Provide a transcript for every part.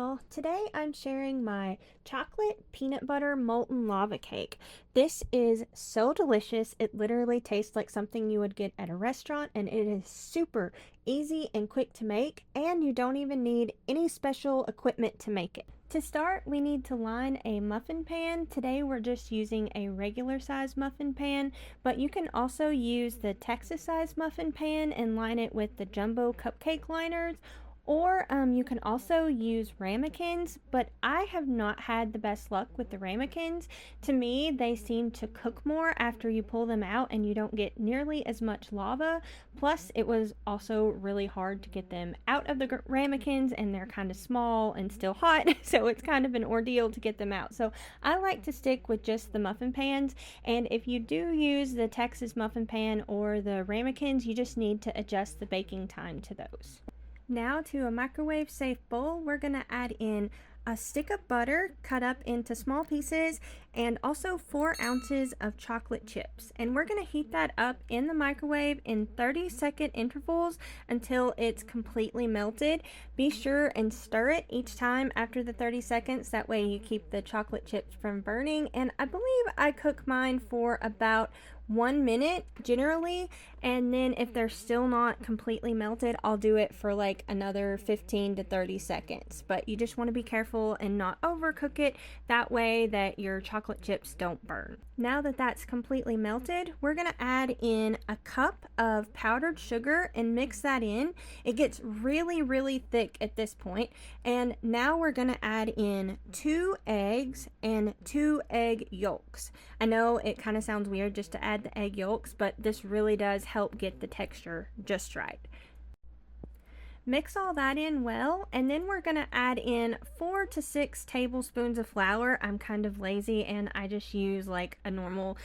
y'all. Today I'm sharing my chocolate peanut butter molten lava cake. This is so delicious. It literally tastes like something you would get at a restaurant, and it is super easy and quick to make, and you don't even need any special equipment to make it. To start, we need to line a muffin pan. Today we're just using a regular size muffin pan, but you can also use the Texas size muffin pan and line it with the jumbo cupcake liners. Or you can also use ramekins, but I have not had the best luck with the ramekins. To me, they seem to cook more after you pull them out and you don't get nearly as much lava. Plus, it was also really hard to get them out of the ramekins, and they're kind of small and still hot, so it's kind of an ordeal to get them out. So I like to stick with just the muffin pans, and if you do use the Texas muffin pan or the ramekins, you just need to adjust the baking time to those. Now to a microwave safe bowl, we're going to add in a stick of butter cut up into small pieces and also 4 ounces of chocolate chips. And we're going to heat that up in the microwave in 30-second intervals until it's completely melted. Be sure and stir it each time after the 30 seconds. That way you keep the chocolate chips from burning. And I believe I cook mine for about 1 minute generally, and then if they're still not completely melted, I'll do it for like another 15 to 30 seconds. But you just want to be careful and not overcook it, that way that your chocolate chips don't burn. Now that that's completely melted, we're going to add in a cup of powdered sugar and mix that in. It gets really thick at this point, and now we're going to add in 2 eggs and 2 egg yolks. I know it kind of sounds weird just to add the egg yolks, but this really does help get the texture just right. Mix all that in well, and then we're going to add in 4 to 6 tablespoons of flour. I'm kind of lazy and I just use like a normal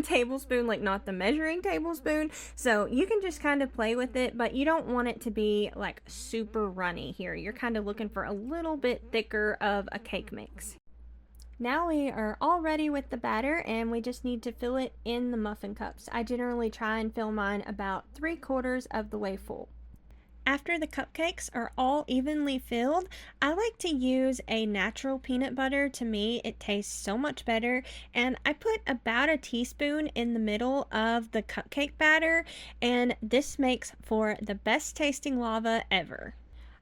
tablespoon, like not the measuring tablespoon. So you can just kind of play with it, but you don't want it to be like super runny here. You're kind of looking for a little bit thicker of a cake mix. Now we are all ready with the batter, and we just need to fill it in the muffin cups. I generally try and fill mine about 3/4 of the way full. After the cupcakes are all evenly filled, I like to use a natural peanut butter. To me, it tastes so much better, and I put about a teaspoon in the middle of the cupcake batter, and this makes for the best tasting lava ever.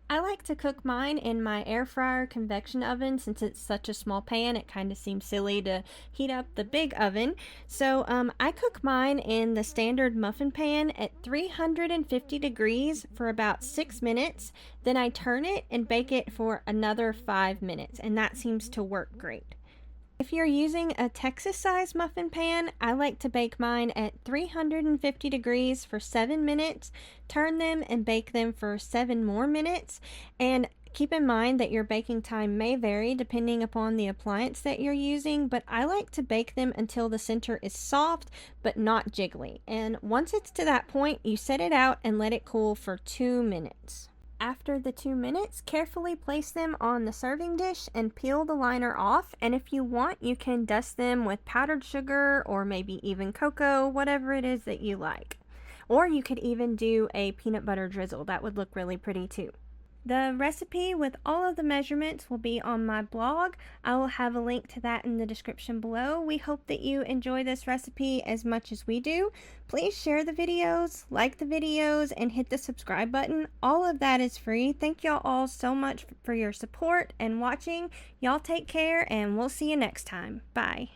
I like to cook mine in my air fryer convection oven. Since it's such a small pan, it kind of seems silly to heat up the big oven. So I cook mine in the standard muffin pan at 350 degrees for about 6 minutes. Then I turn it and bake it for another 5 minutes, and that seems to work great. If you're using a Texas size muffin pan, I like to bake mine at 350 degrees for 7 minutes, turn them and bake them for 7 more minutes, and keep in mind that your baking time may vary depending upon the appliance that you're using, but I like to bake them until the center is soft but not jiggly. And once it's to that point, you set it out and let it cool for 2 minutes. After the 2 minutes, carefully place them on the serving dish and peel the liner off. And if you want, you can dust them with powdered sugar or maybe even cocoa, whatever it is that you like. Or you could even do a peanut butter drizzle. That would look really pretty too. The recipe with all of the measurements will be on my blog. I will have a link to that in the description below. We hope that you enjoy this recipe as much as we do. Please share the videos, like the videos, and hit the subscribe button. All of that is free. Thank y'all all so much for your support and watching. Y'all take care, and we'll see you next time. Bye.